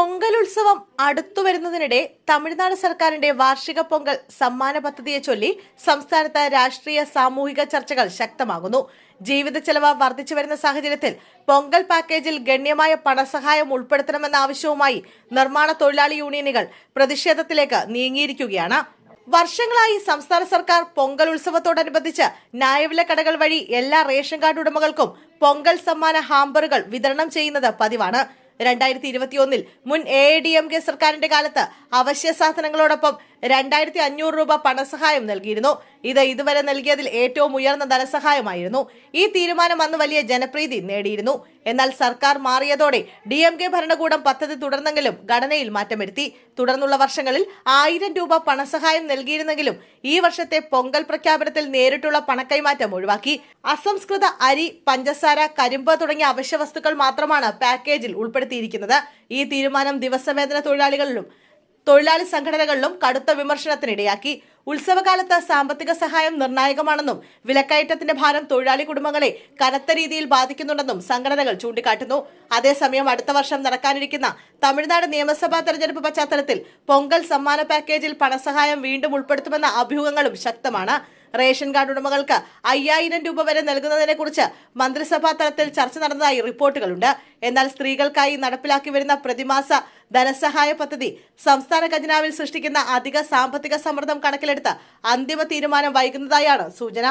പൊങ്കൽ ഉത്സവം അടുത്തു വരുന്നതിനിടെ തമിഴ്നാട് സർക്കാരിന്റെ വാർഷിക പൊങ്കൽ സമ്മാന പദ്ധതിയെ ചൊല്ലി സംസ്ഥാനത്ത് രാഷ്ട്രീയ സാമൂഹിക ചർച്ചകൾ ശക്തമാകുന്നു. ജീവിത ചെലവ് വർദ്ധിച്ചു വരുന്ന സാഹചര്യത്തിൽ പൊങ്കൽ പാക്കേജിൽ ഗണ്യമായ പണസഹായം ഉൾപ്പെടുത്തണമെന്ന ആവശ്യവുമായി നിർമ്മാണ തൊഴിലാളി യൂണിയനുകൾ പ്രതിഷേധത്തിലേക്ക് നീങ്ങിയിരിക്കുകയാണ്. വർഷങ്ങളായി സംസ്ഥാന സർക്കാർ പൊങ്കൽ ഉത്സവത്തോടനുബന്ധിച്ച് ന്യായവില കടകൾ വഴി എല്ലാ റേഷൻ കാർഡ് ഉടമകൾക്കും പൊങ്കൽ സമ്മാന ഹാമ്പറുകൾ വിതരണം ചെയ്യുന്നത് പതിവാണ്. 2021 മുൻ AIADMK സർക്കാരിന്റെ കാലത്ത് അവശ്യ സാധനങ്ങളോടൊപ്പം 2500 രൂപ പണസഹായം നൽകിയിരുന്നു. ഇത് ഇതുവരെ നൽകിയതിൽ ഏറ്റവും ഉയർന്ന ധനസഹായമായിരുന്നു. ഈ തീരുമാനം അന്ന് വലിയ ജനപ്രീതി നേടിയിരുന്നു. എന്നാൽ സർക്കാർ മാറിയതോടെ DMK ഭരണകൂടം പദ്ധതി തുടർന്നെങ്കിലും ഘടനയിൽ മാറ്റം വരുത്തി. തുടർന്നുള്ള വർഷങ്ങളിൽ 1000 രൂപ പണസഹായം നൽകിയിരുന്നെങ്കിലും ഈ വർഷത്തെ പൊങ്കൽ പ്രഖ്യാപനത്തിൽ നേരിട്ടുള്ള പണക്കൈമാറ്റം ഒഴിവാക്കി. അസംസ്കൃത അരി, പഞ്ചസാര, കരിമ്പ് തുടങ്ങിയ അവശ്യ വസ്തുക്കൾ മാത്രമാണ് പാക്കേജിൽ ഉൾപ്പെടുത്തിയിരിക്കുന്നത്. ഈ തീരുമാനം ദിവസവേതന തൊഴിലാളികളിലും തൊഴിലാളി സംഘടനകളിലും കടുത്ത വിമർശനത്തിനിടയാക്കി. ഉത്സവകാലത്ത് സാമ്പത്തിക സഹായം നിർണായകമാണെന്നും വിലക്കയറ്റത്തിന്റെ ഭാരം തൊഴിലാളി കുടുംബങ്ങളെ കനത്ത രീതിയിൽ ബാധിക്കുന്നുണ്ടെന്നും സംഘടനകൾ ചൂണ്ടിക്കാട്ടുന്നു. അതേസമയം അടുത്ത വർഷം നടക്കാനിരിക്കുന്ന തമിഴ്നാട് നിയമസഭാ തെരഞ്ഞെടുപ്പ് പശ്ചാത്തലത്തിൽ പൊങ്കൽ സമ്മാന പാക്കേജിൽ പണസഹായം വീണ്ടും ഉൾപ്പെടുത്തുമെന്ന അഭ്യൂഹങ്ങളും ശക്തമാണ്. റേഷൻ കാർഡ് ഉടമകൾക്ക് 5000 രൂപ വരെ നൽകുന്നതിനെ കുറിച്ച് മന്ത്രിസഭാ തലത്തിൽ ചർച്ച നടന്നതായി റിപ്പോർട്ടുകളുണ്ട്. എന്നാൽ സ്ത്രീകൾക്കായി നടപ്പിലാക്കി വരുന്ന പ്രതിമാസ ധനസഹായ പദ്ധതി സംസ്ഥാന ഖജനാവിൽ സൃഷ്ടിക്കുന്ന അധിക സാമ്പത്തിക സമ്മർദ്ദം കണക്കിലെടുത്ത് അന്തിമ തീരുമാനം വൈകുന്നതായാണ് സൂചന.